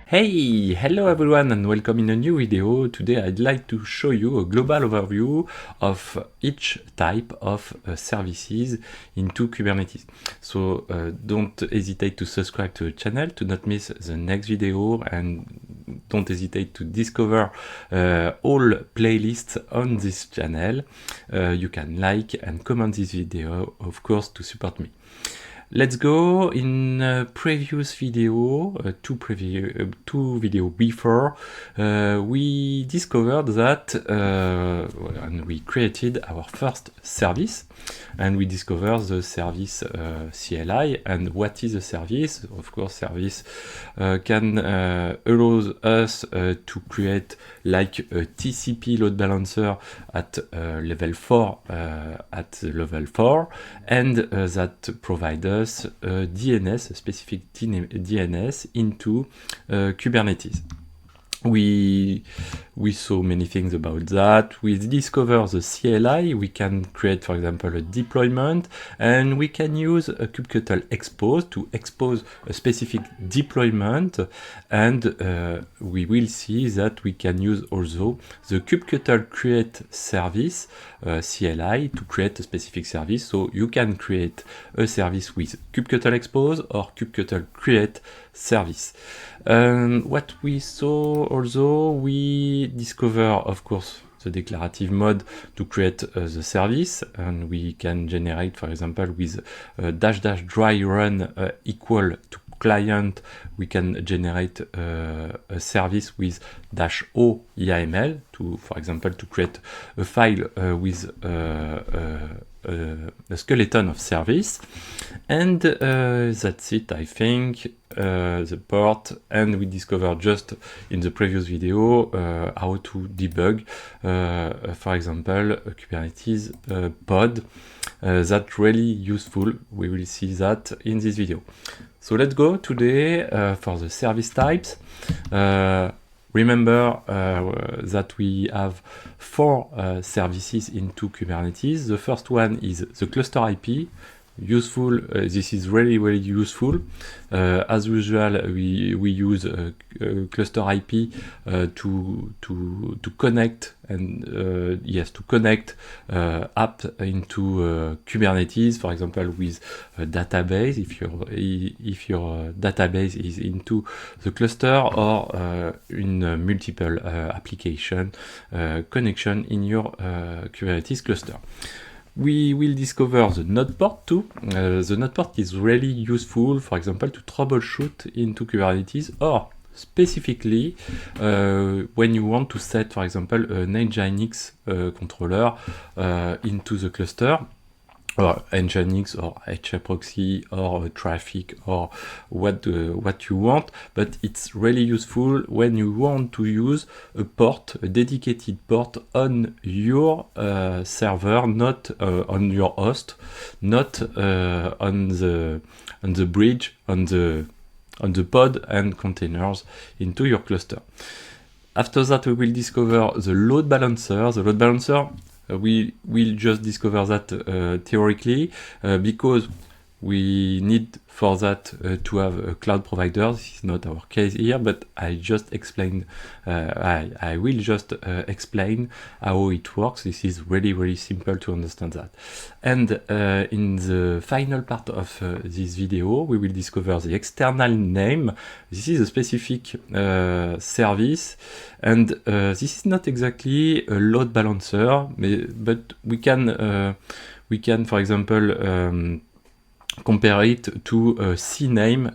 Hey, hello everyone and welcome in a new video. Today I'd like to show you a global overview of each type of services into Kubernetes. So don't hesitate to subscribe to the channel to not miss the next video, and don't hesitate to discover all playlists on this channel. You can like and comment this video, of course, to support me. Let's go. In a previous video, two video before, we discovered that and we created our first service, and we discovered the service CLI. And what is a service? Of course, service can allow us to create like a TCP load balancer at level 4, and that provides us DNS, a specific DNS into Kubernetes. We saw many things about that. We discovered the CLI. We can create, for example, a deployment, and we can use a kubectl expose to expose a specific deployment, and we will see that we can use also the kubectl create service CLI to create a specific service. So you can create a service with kubectl expose or kubectl create service. What we saw also, we discover, of course, the declarative mode to create the service, and we can generate, for example, with --dry run equal to client, we can generate a service with -o YAML to, for example, to create a file with a skeleton of service. And that's it, I think. The port, and we discovered just in the previous video how to debug, for example, a Kubernetes pod. That's really useful. We will see that in this video. So let's go today for the service types. Remember that we have 4 services into Kubernetes. The first one is the cluster IP. Useful. This is really useful. As usual, we use cluster IP to connect, and yes, to connect app into Kubernetes. For example, with a database, if your database is into the cluster, or in multiple application connection in your Kubernetes cluster. We will discover the node port too. The node port is really useful, for example, to troubleshoot into Kubernetes, or specifically when you want to set, for example, an Nginx controller into the cluster, or Nginx or HAProxy or traffic, or what you want. But it's really useful when you want to use a port, a dedicated port on your server, not on your host, not on the bridge, on the pod and containers into your cluster. After that, we will discover the load balancer. The load balancer, we will just discover that theoretically, because we need for that to have a cloud provider. This is not our case here, but I just explained. I will just explain how it works. This is really simple to understand that. And in the final part of this video, we will discover the external name. This is a specific service, and this is not exactly a load balancer, but we can, for example, compare it to a CNAME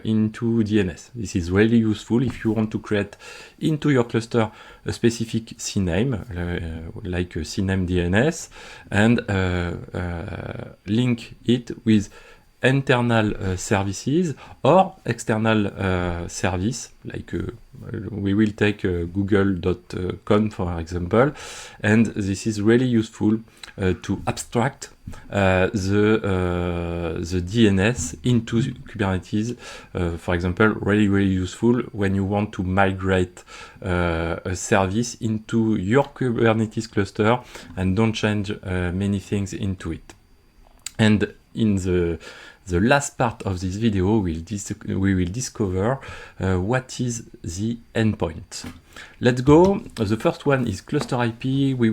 into DNS. This is really useful if you want to create into your cluster a specific CNAME, like a CNAME DNS, and link it with internal services or external service, like we will take google.com for example, and this is really useful to abstract the DNS into Kubernetes. For example, really useful when you want to migrate a service into your Kubernetes cluster and don't change many things into it. And in the last part of this video, we will discover what is the endpoint. Let's go. The first one is cluster IP. We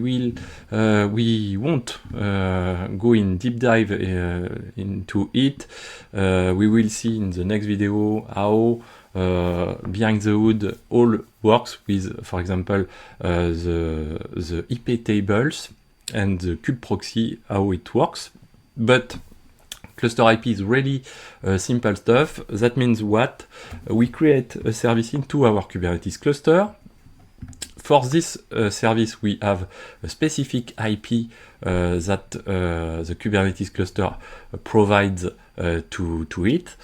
won't go in deep dive into it. We will see in the next video how behind the hood all works with, for example, the IP tables and the kubeproxy, how it works. But cluster IP is really simple stuff. That means what? We create a service into our Kubernetes cluster. For this service, we have a specific IP that the Kubernetes cluster provides to it,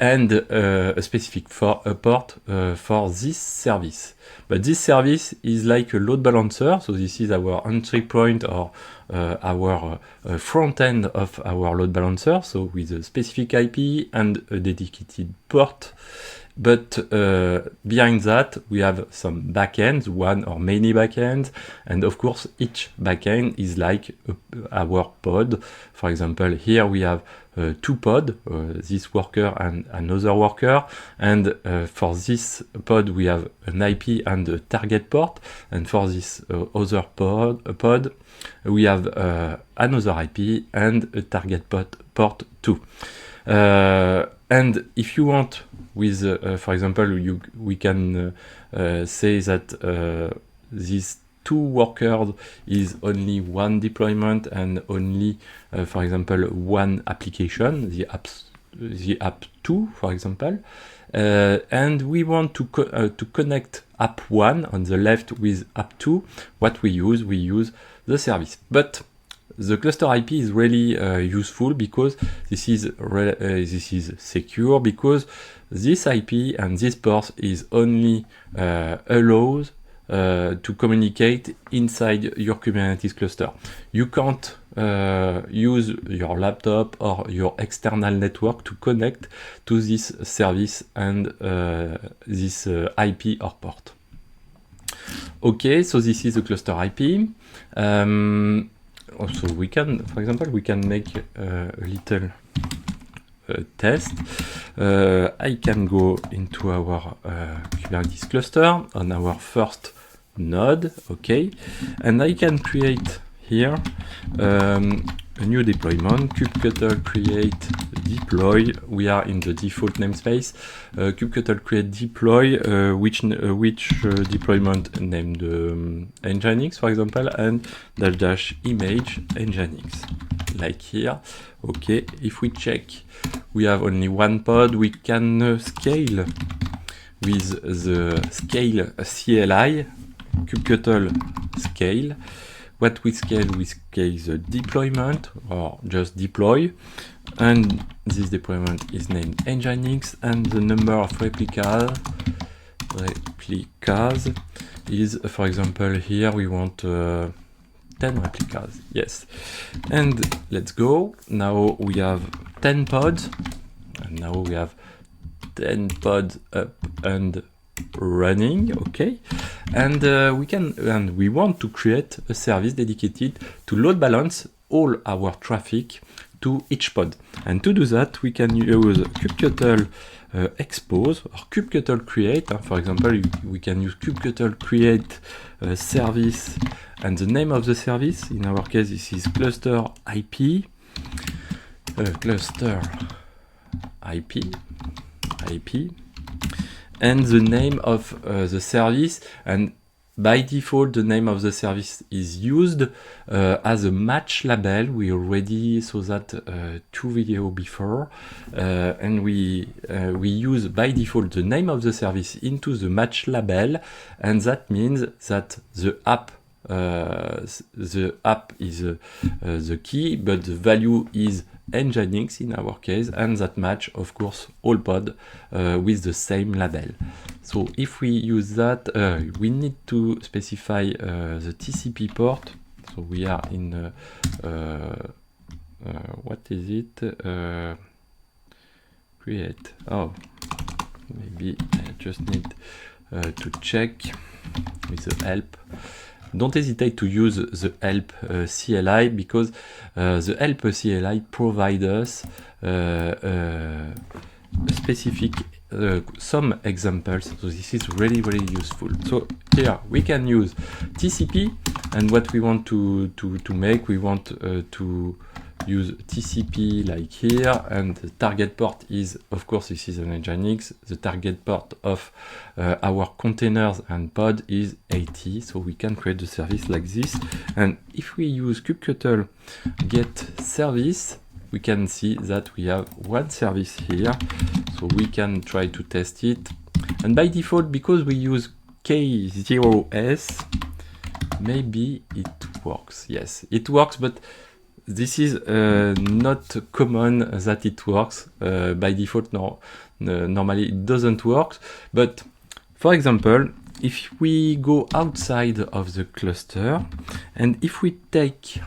and a specific port for this service. But this service is like a load balancer, so this is our entry point or our front end of our load balancer, so with a specific IP and a dedicated port. But behind that, we have some backends, one or many backends, and of course, each backend is like our pod. For example, here we have two pods, this worker and another worker, and for this pod we have an IP and a target port, and for this other pod we have another IP and a target port too. And if you want, with for example, we can say that these two workers is only one deployment and only, for example, one application, the app 2, for example, and we want to connect app 1 on the left with app 2. What we use the service, but the cluster IP is really useful because this is secure, because this IP and this port is only allows to communicate inside your Kubernetes cluster. You can't use your laptop or your external network to connect to this service and this IP or port. Okay, so this is the cluster IP. Also, we can, for example, we can make a little test. I can go into our Kubernetes cluster on our first node, okay, and I can create here a new deployment, kubectl create deploy. We are in the default namespace. Kubectl create deploy, which deployment named Nginx, for example, and dash image Nginx, like here. Okay, if we check, we have only one pod. We can scale with the scale CLI, kubectl scale. What we scale the deployment, or just deploy, and this deployment is named Nginx, and the number of replicas is, for example, here we want 10 replicas, yes. And let's go. Now we have 10 pods, and now we have 10 pods up and running, okay, and we want to create a service dedicated to load balance all our traffic to each pod. And to do that, we can use kubectl expose or kubectl create. For example, we can use kubectl create service, and the name of the service, in our case, this is cluster IP, and the name of the service, and by default the name of the service is used as a match label. We already saw that 2 videos before, and we use by default the name of the service into the match label, and that means that the app is the key, but the value is Nginx in our case, and that match, of course, all pod with the same label. So if we use that, we need to specify the TCP port. So we are in what is it? Create. Oh, maybe I just need to check with the help. Don't hesitate to use the help CLI, because the help CLI provides us specific some examples. So this is really useful. So here we can use TCP, and what we want to make, we want to use TCP like here, and the target port is, of course, this is an Nginx. The target port of our containers and pod is 80, so we can create the service like this. And if we use kubectl get service, we can see that we have one service here, so we can try to test it. And by default, because we use K0s, maybe it works. Yes, it works, but this is not common that it works. By default, normally it doesn't work. But for example, if we go outside of the cluster, and if we take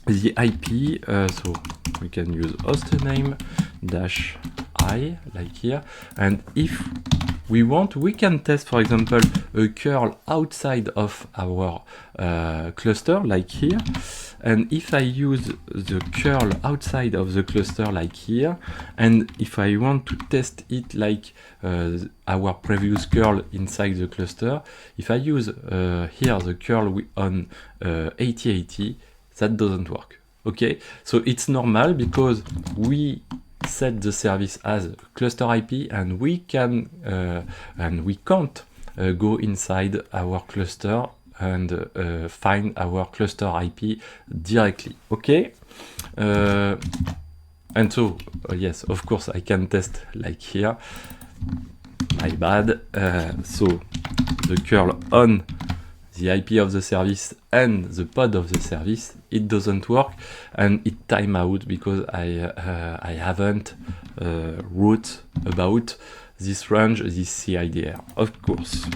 the IP, so we can use hostname -i like here, and if we want, we can test, for example, a curl outside of our cluster like here. And if I use the curl outside of the cluster like here, and if I want to test it like our previous curl inside the cluster, if I use here the curl on 8080, that doesn't work. Okay, so it's normal because we set the service as cluster IP, and we can and we can't go inside our cluster and find our cluster IP directly. Okay, and so yes, of course, I can test like here. My bad. So the curl on the IP of the service and the pod of the service, it doesn't work, and it time out because I haven't wrote about this range, this CIDR, of course.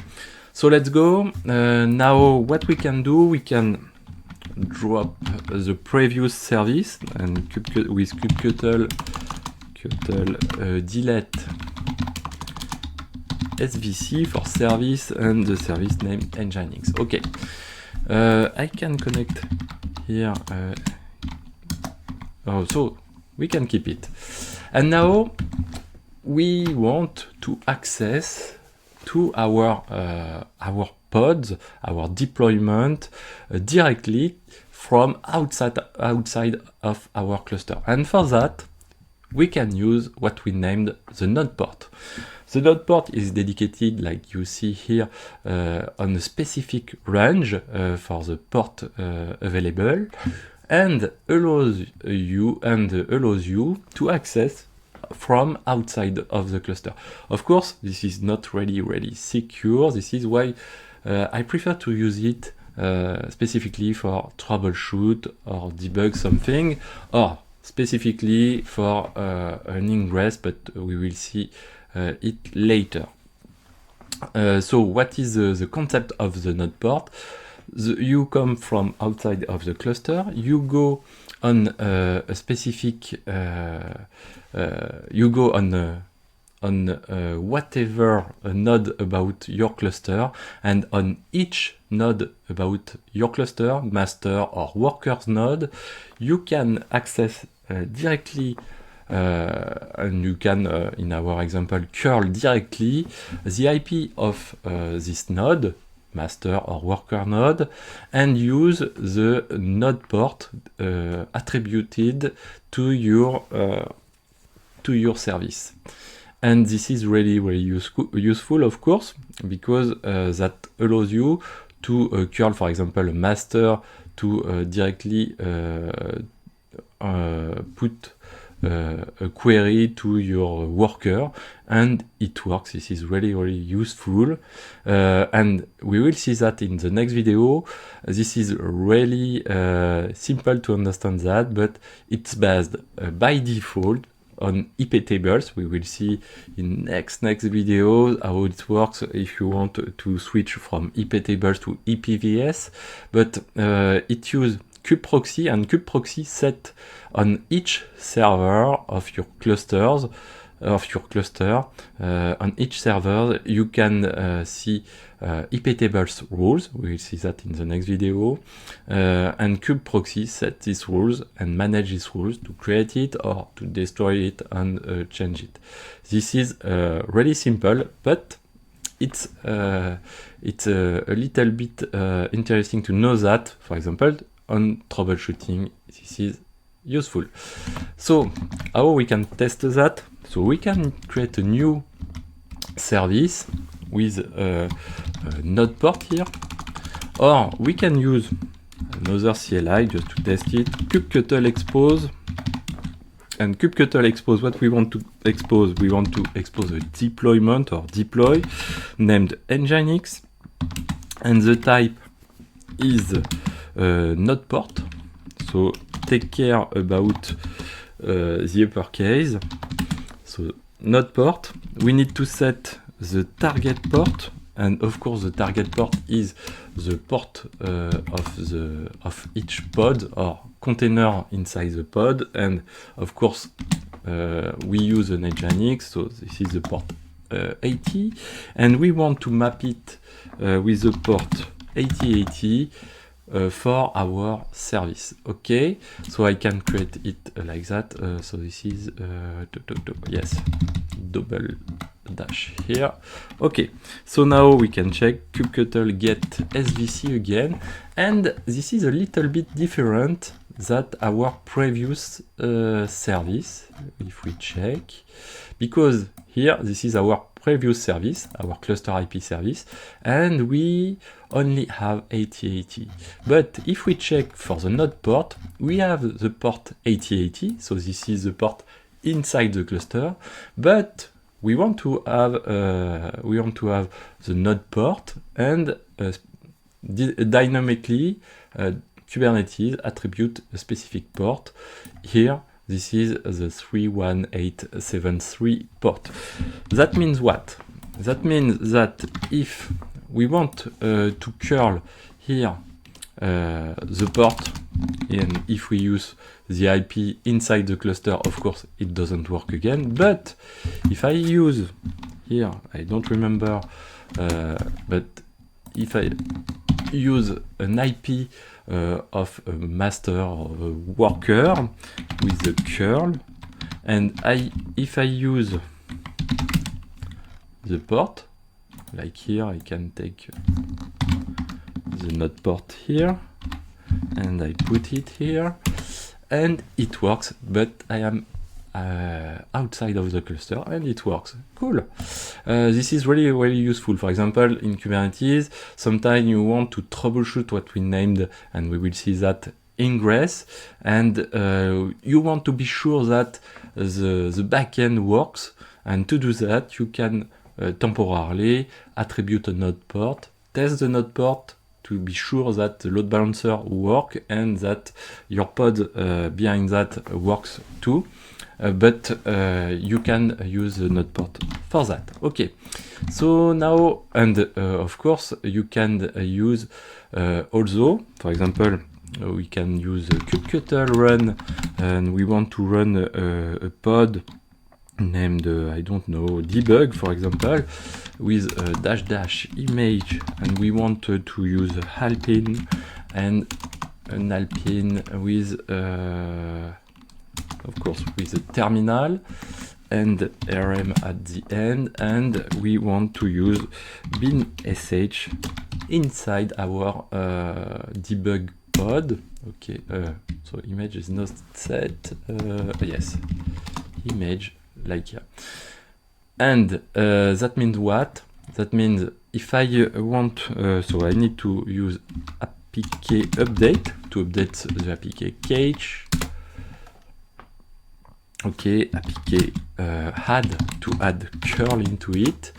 So let's go. Now what we can do, we can drop the previous service, and with kubectl delete SVC for service and the service name Nginx. Okay, I can connect here. Oh, so we can keep it. And now we want to access to our pods, our deployment directly from outside of our cluster. And for that, we can use what we named the node port. The node port is dedicated, like you see here, on a specific range for the port available, and allows you to access from outside of the cluster. Of course, this is not really secure. This is why I prefer to use it specifically for troubleshoot or debug something, or specifically for an ingress, but we will see it later. So what is the concept of the node port? You come from outside of the cluster, you go on a specific, you go on whatever node about your cluster, and on each node about your cluster, master or workers node, you can access directly, and you can, in our example, curl directly the IP of this node, master or worker node, and use the node port attributed to your service. And this is really useful, of course, because that allows you to curl, for example, a master to directly put a query to your worker, and it works. This is really, really useful. And we will see that in the next video. This is really simple to understand that, but it's based by default on IP tables. We will see in next video how it works if you want to switch from IP tables to IPVS, but it uses kubeproxy, and kubeproxy set on each server of your clusters, on each server you can see IP tables rules. We will see that in the next video, and kubeproxy set these rules and manage these rules to create it or to destroy it and change it. This is really simple, but it's a little bit interesting to know that, for example, on troubleshooting, this is useful. So how we can test that? So we can create a new service with a node port here, or we can use another CLI just to test it, kubectl expose. And kubectl expose, what we want to expose? We want to expose a deployment or deploy named Nginx, and the type is node port. So take care about the uppercase. So node port, we need to set the target port, and of course the target port is the port of each pod or container inside the pod, and of course we use an Nginx, so this is the port 80, and we want to map it with the port 8080 for our service. Okay, so I can create it like that. So this is yes, double dash here. Okay, so now we can check kubectl get svc again, and this is a little bit different than our previous service. If we check, because here this is our previous service, our cluster IP service, and we only have 8080. But if we check for the node port, we have the port 8080, so this is the port inside the cluster, but we want to have the node port, and dynamically Kubernetes attribute a specific port. Here this is the 31873 port. That means what? That means that if we want to curl here the port, and if we use the IP inside the cluster, of course it doesn't work again. But if I use here, I don't remember, but if I use an IP of a master or a worker with the curl, and if I use the port, like here, I can take the node port here, and I put it here, and it works, but I am outside of the cluster, and it works. Cool. This is really, really useful. For example, in Kubernetes, sometimes you want to troubleshoot what we named, and we will see that, ingress, and you want to be sure that the backend works, and to do that, you can temporarily attribute a node port, test the node port to be sure that the load balancer works and that your pod behind that works too. But you can use the node port for that. Okay, so now, and of course you can use also, for example, we can use kubectl run, and we want to run a pod named I don't know, debug, for example, with a dash image, and we want to use Alpine, and an Alpine with of course with a terminal and rm at the end, and we want to use bin sh inside our debug pod. Okay, so image is not set. Yes, image like here. And that means what? That means if I want, so I need to use apk update to update the apk cache. Okay, appliquer to add curl into it.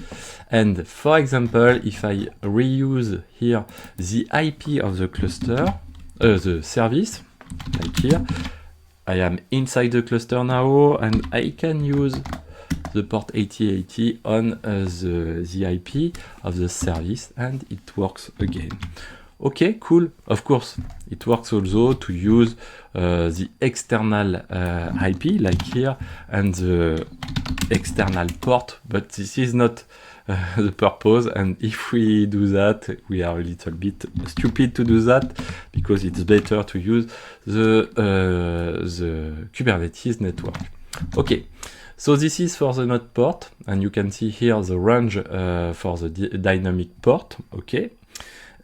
And for example, if I reuse here the IP of the cluster, the service, like here, I am inside the cluster now, and I can use the port 8080 on the IP of the service, and it works again. Okay, cool. Of course, it works also to use the external IP, like here, and the external port, but this is not the purpose, and if we do that, we are a little bit stupid to do that, because it's better to use the Kubernetes network. Okay, so this is for the node port, and you can see here the range for the dynamic port. Okay.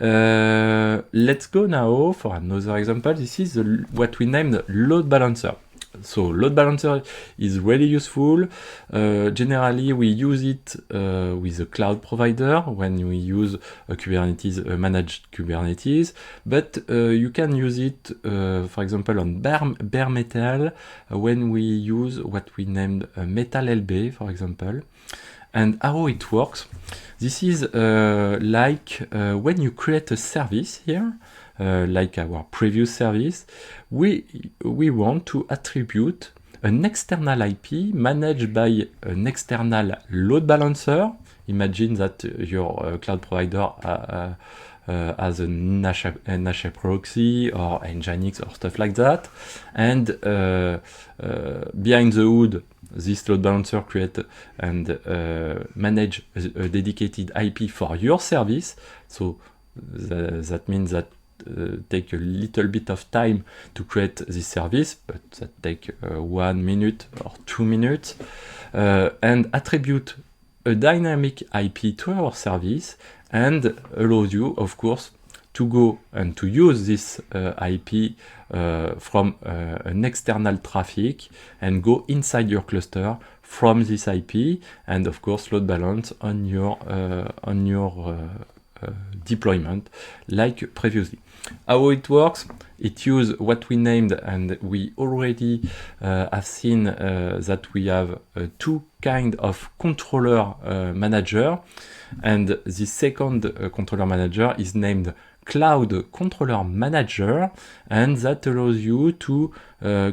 Let's go now for another example. This is what we named load balancer. So load balancer is really useful. Generally, we use it with a cloud provider when we use a Kubernetes, managed Kubernetes, but you can use it, for example, on bare metal when we use what we named Metal LB, for example. And how it works, this is like when you create a service here, like our previous service, we want to attribute an external IP managed by an external load balancer. Imagine that your cloud provider as a NAS proxy or Nginx or stuff like that, and behind the hood, this load balancer create and manage a dedicated IP for your service. So that means that take a little bit of time to create this service, but that take 1 minute or 2 minutes, and attribute a dynamic IP to our service, and allows you, of course, to go and to use this IP from an external traffic and go inside your cluster from this IP, and of course load balance on your deployment like previously. How it works? It uses what we named, and we already have seen that we have two kind of controller manager, and the second controller manager is named Cloud Controller Manager, and that allows you to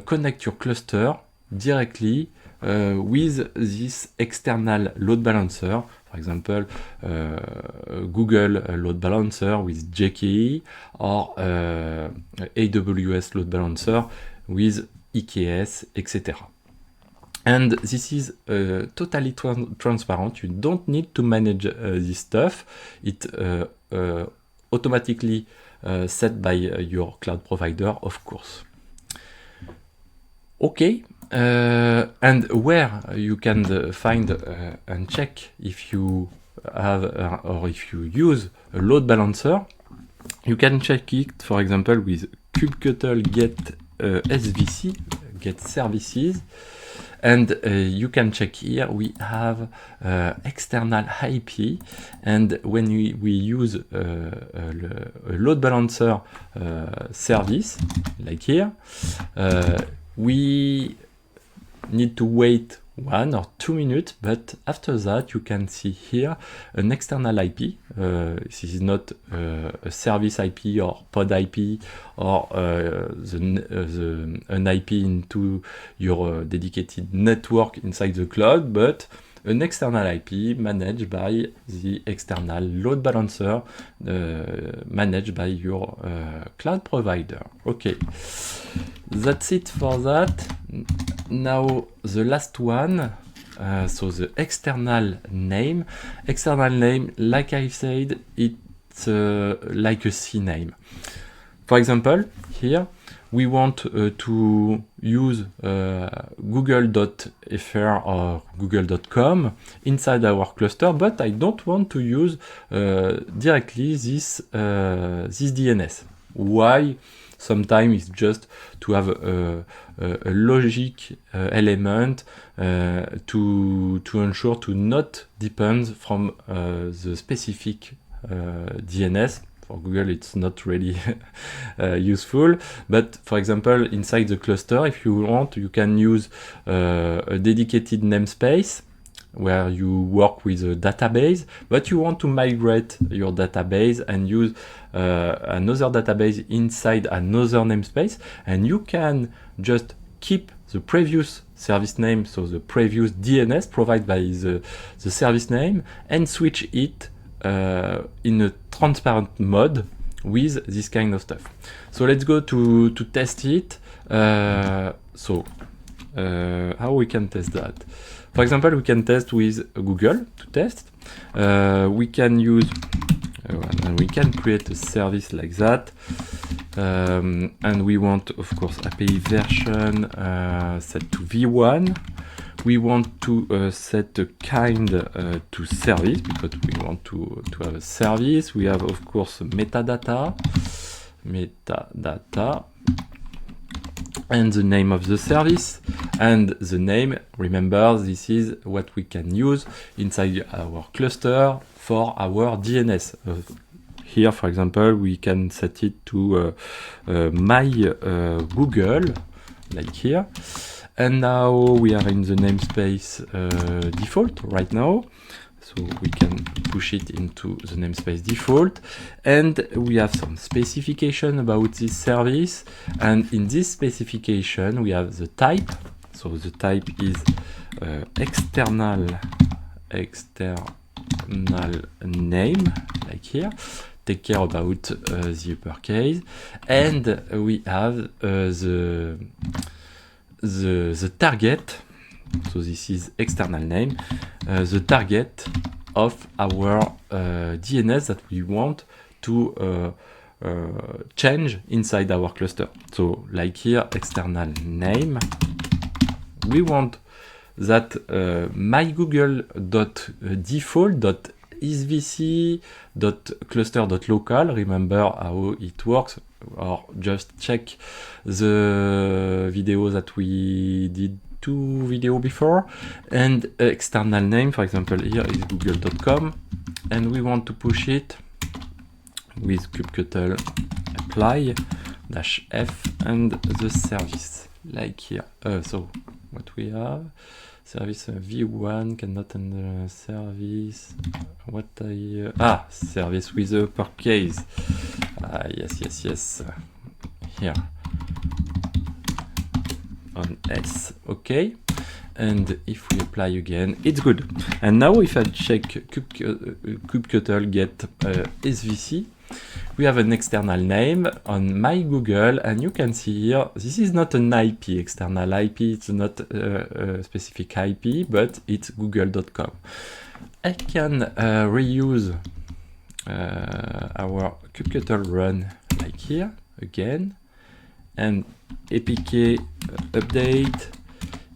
connect your cluster directly with this external load balancer. For example, Google load balancer with JKE, or AWS load balancer with EKS, etc. And this is totally transparent. You don't need to manage this stuff. It automatically set by your cloud provider, of course. Okay. And where you can find and check if you have or if you use a load balancer, you can check it, for example, with kubectl get SVC, get services, and you can check here we have external IP, and when we use a load balancer service, like here, we need to wait 1 or 2 minutes, but after that you can see here an external IP. This is not a service IP or pod IP or an IP into your dedicated network inside the cloud, but an external IP managed by the external load balancer managed by your cloud provider. Okay, that's it for that. Now the last one, so the external name. External name, like I said, it's like a CNAME. For example, here we want to use google.fr or google.com inside our cluster, but I don't want to use directly this DNS. Why? Sometimes it's just to have a logic element to ensure to not depend from the specific DNS. for Google it's not really useful, but for example inside the cluster, if you want, you can use a dedicated namespace where you work with a database, but you want to migrate your database and use another database inside another namespace, and you can just keep the previous service name, so the previous DNS provided by the service name, and switch it in a transparent mode with this kind of stuff. So let's go to test it. How we can test that? For example, we can test with Google to test. We can use, and we can create a service like that. And we want, of course, API version set to v1. We want to set a kind to service, because we want to have a service. We have, of course, metadata, and the name of the service, and the name, remember, this is what we can use inside our cluster for our DNS. Here, for example, we can set it to my Google, like here. And now we are in the namespace default right now. So we can push it into the namespace default, and we have some specification about this service. And in this specification, we have the type. So the type is external name, like here. Take care about the uppercase, and we have the target. So this is external name, the target of our DNS that we want to change inside our cluster. So like here, external name, we want that mygoogle.default.svc.cluster.local, remember how it works, or just check the video that we did 2 videos before. And external name, for example, here is google.com, and we want to push it with kubectl apply -f and the service, like here. So what we have, service v1 cannot handle service, what I service with uppercase, yes, here on S, okay. And if we apply again, it's good. And now if I check kubectl get svc, we have an external name on my Google, and you can see here, this is not an IP, external IP, it's not a specific IP, but it's google.com. I can reuse our kubectl run, like here, again, and apk update,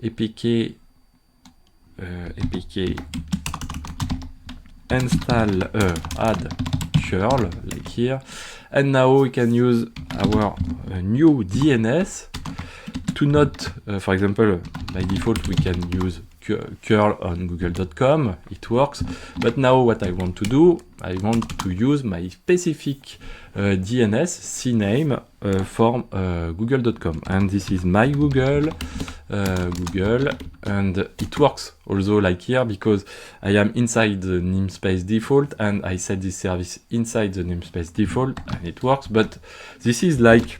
apk install add curl, like here. And now we can use our new DNS to not, for example, by default we can use curl on google.com, it works. But now what I want to do, I want to use my specific DNS CNAME for google.com, and this is my Google, and it works also like here, because I am inside the namespace default and I set this service inside the namespace default, and it works. But this is like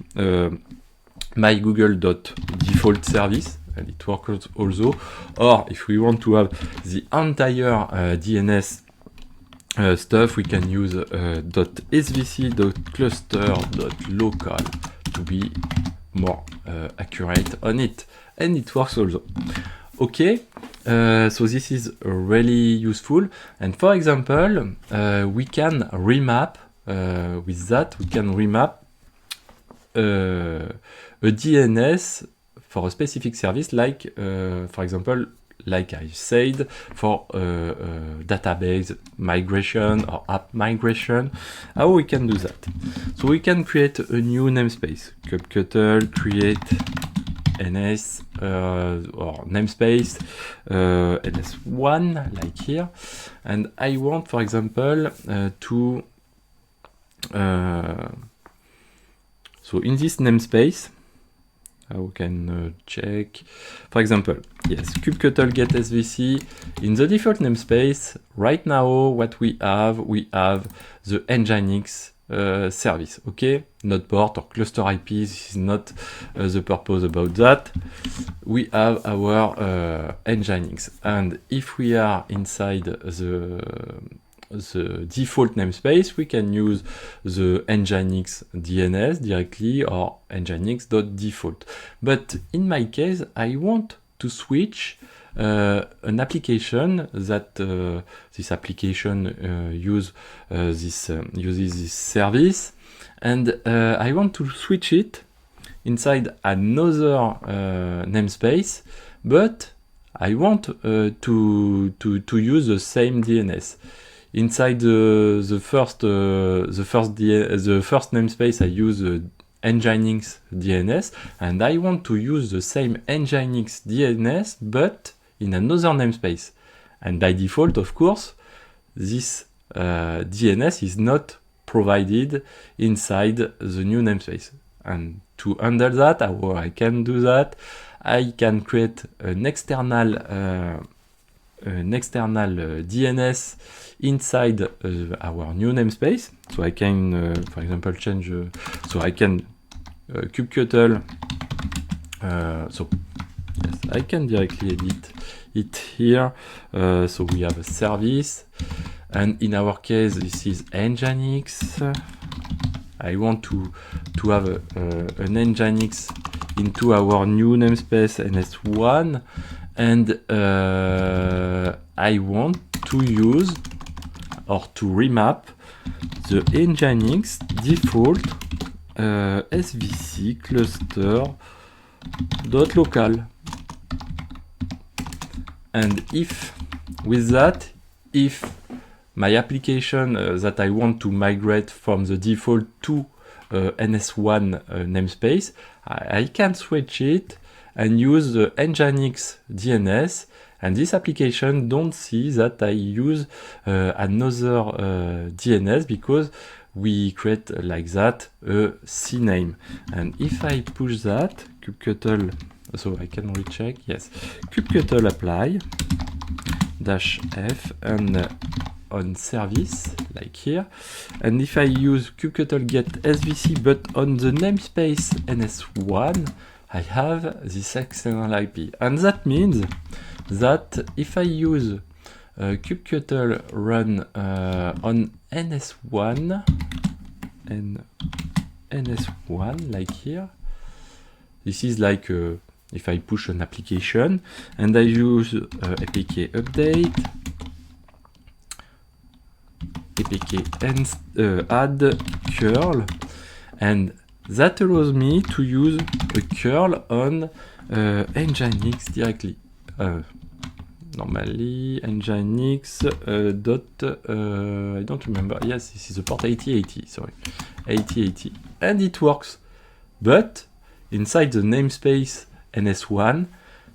my google.default service, and it works also. Or if we want to have the entire DNS stuff, we can use .svc.cluster.local to be more accurate on it, and it works also. Okay, so this is really useful. And for example, we can remap with that. We can remap a DNS for a specific service, like for example, like I said, for database migration or app migration. How we can do that? So we can create a new namespace, kubectl create ns or namespace ns1, like here. And I want, for example, to So in this namespace, we can check, for example, yes, kubectl get svc. In the default namespace, right now, what we have the Nginx service, okay? Not port or cluster IP, this is not the purpose about that. We have our Nginx, and if we are inside the default namespace, we can use the Nginx DNS directly or nginx.default. But in my case, I want to switch an application that this application uses this service, and I want to switch it inside another namespace, but I want to use the same DNS. Inside the first namespace, I use Nginx DNS, and I want to use the same Nginx DNS, but in another namespace. And by default, of course, this DNS is not provided inside the new namespace. And to handle that, how I can do that, I can create an external DNS inside our new namespace. So I can, for example, change. So I can kubectl. So yes, I can directly edit it here. So we have a service, and in our case, this is Nginx. I want to have an Nginx into our new namespace NS1, and I want to use or to remap the Nginx default svc cluster.local. And if with that, if my application that I want to migrate from the default to NS1 namespace, I can switch it and use the Nginx DNS, and this application don't see that I use another DNS, because we create like that a CNAME. And if I push that, kubectl, so I can recheck, yes, kubectl apply -f and on service, like here, and if I use kubectl get svc but on the namespace ns1, I have this external IP, and that means that if I use kubectl run on ns1 and ns1, like here, this is like if I push an application and I use apk update, apk add curl, and that allows me to use a curl on Nginx directly. Normally Nginx dot I don't remember. Yes, this is the port 8080. Sorry, 8080, and it works. But inside the namespace ns1,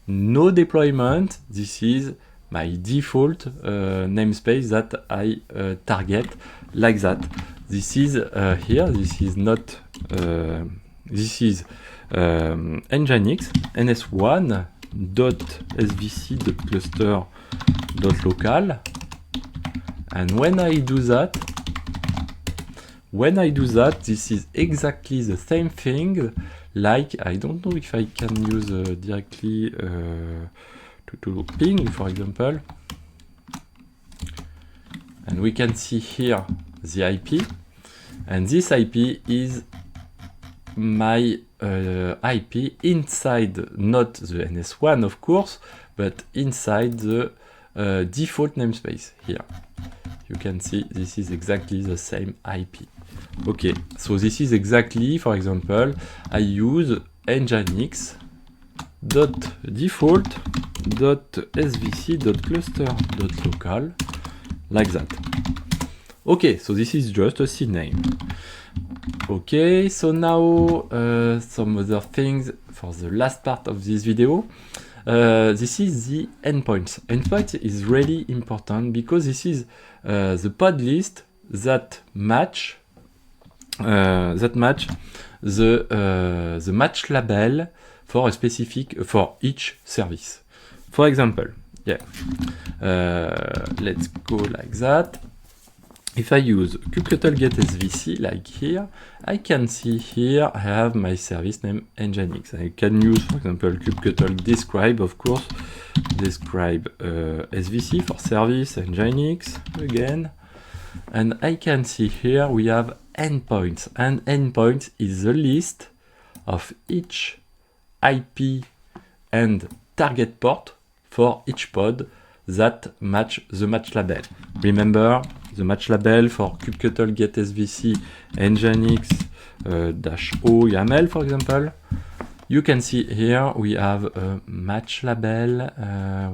no deployment. This is my default namespace that I target like that. This is here. This is not. This is Nginx ns1 .svc .cluster .local, and when I do that, this is exactly the same thing. Like, I don't know if I can use directly to ping, for example, and we can see here the IP, and this IP is my IP inside, not the NS1 of course, but inside the default namespace here. You can see this is exactly the same IP. Okay, so this is exactly, for example, I use Nginx .default .svc .cluster.local like that. Okay, so this is just a CNAME. Okay, so now some other things for the last part of this video. This is the endpoints. Endpoint is really important because this is the pod list that match that match the match label for a specific for each service. For example, let's go like that. If I use kubectl get svc like here, I can see here I have my service name Nginx. I can use, for example, kubectl describe, of course, describe svc for service Nginx again, and I can see here we have endpoints, and endpoints is the list of each IP and target port for each pod that match the match label. Remember the match label for kubectl get svc nginx -o YAML, for example. You can see here we have a match label.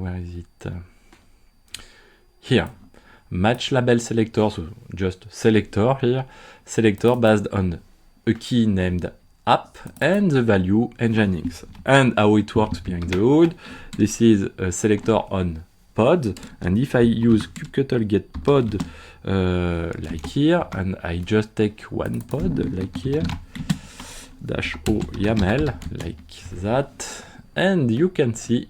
Where is it? Here, match label selector. So just selector here. Selector based on a key named app and the value Nginx. And how it works behind the hood. This is a selector on pod, and if I use kubectl get pod like here, and I just take one pod like here, -o YAML like that, and you can see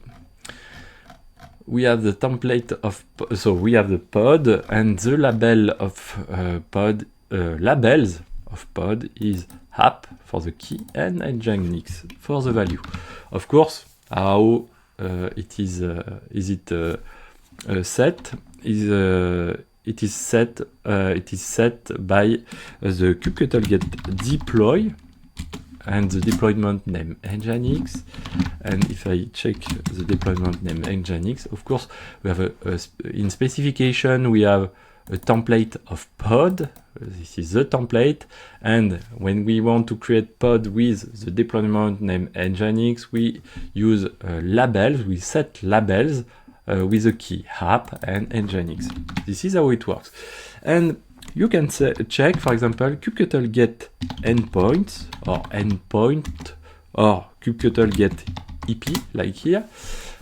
we have the template of, so we have the pod, and the label of pod, labels of pod is app for the key and Nginx for the value. Of course, how it is set is it is set by the kubectl get deploy and the deployment name Nginx. And if I check the deployment name Nginx, of course we have in specification we have a template of pod. This is the template, and when we want to create pod with the deployment name Nginx, we use labels. We set labels with a key app and Nginx. This is how it works. And you can check, for example, kubectl get endpoints or endpoint or kubectl get IP like here.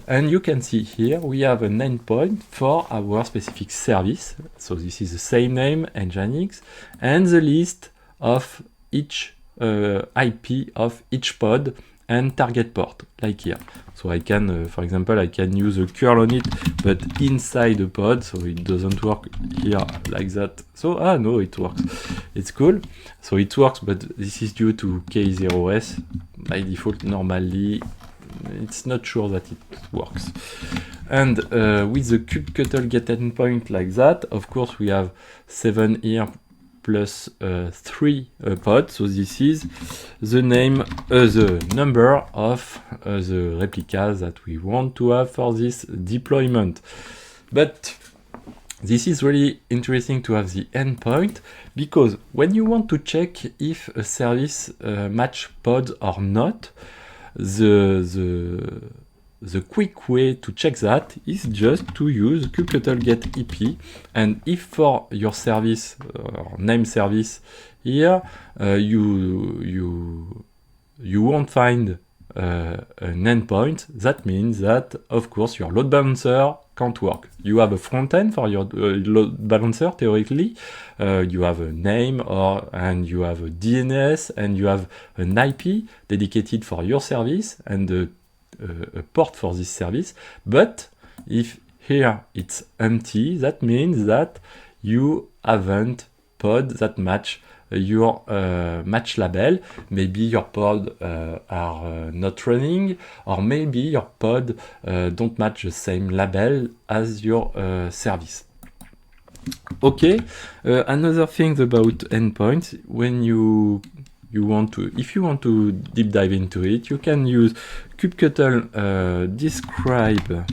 And you can see here we have an endpoint for our specific service. So this is the same name, Nginx, and the list of each IP of each pod and target port, like here. So I can, for example, I can use a curl on it, but inside the pod, so it doesn't work here like that. So, no, it works. It's cool. So it works, but this is due to K0s. By default, normally, it's not sure that it works. And with the kubectl get endpoint like that, of course, we have 7 here plus 3 pods. So this is the name, the number of the replicas that we want to have for this deployment. But this is really interesting to have the endpoint, because when you want to check if a service match pod or not, the quick way to check that is just to use kubectl get IP, and if for your service or name service here you won't find an endpoint, that means that of course your load balancer can't work. You have a front end for your load balancer theoretically. You have a name and you have a DNS and you have an IP dedicated for your service and a port for this service. But if here it's empty, that means that you haven't pod that match your match label. Maybe your pod are not running, or maybe your pod don't match the same label as your service. Okay, another thing about endpoints, when if you want to deep dive into it, you can use kubectl describe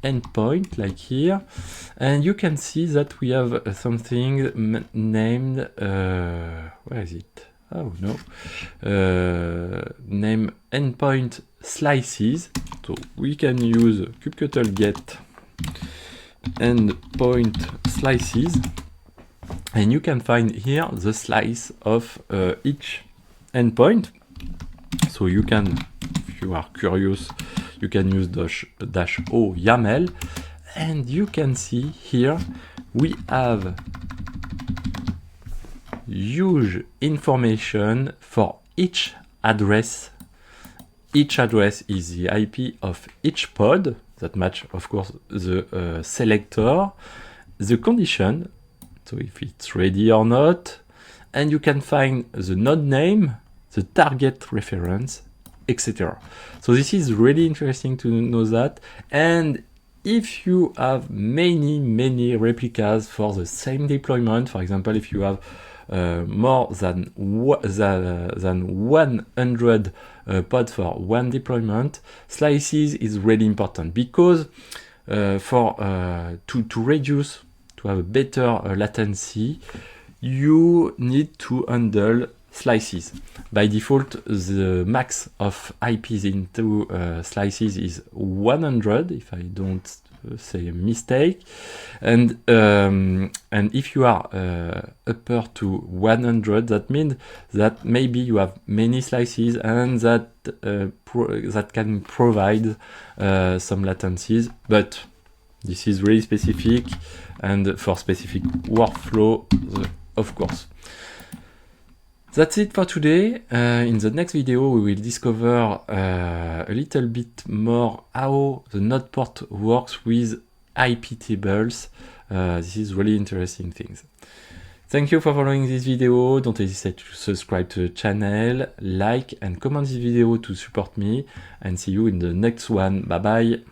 endpoint like here, and you can see that we have something named where is it? Oh no, name endpoint slices. So we can use kubectl get endpoint slices, and you can find here the slice of each endpoint. So you can, if you are curious, you can use -o YAML, and you can see here we have huge information for each address. Each address is the IP of each pod that match, of course, the selector, the condition, so if it's ready or not, and you can find the node name, the target reference, etc. So this is really interesting to know that. And if you have many replicas for the same deployment, for example, if you have more than 100 pods for one deployment, slices is really important, because to reduce, to have a better latency, you need to handle slices. By default, the max of IPs into slices is 100, if I don't say a mistake, and if you are upper to 100, that means that maybe you have many slices, and that that can provide some latencies, but this is really specific and for specific workflow, of course. That's it for today. In the next video, we will discover a little bit more how the node port works with IP tables. This is really interesting things. Thank you for following this video. Don't hesitate to subscribe to the channel, like and comment this video to support me, and see you in the next one. Bye bye.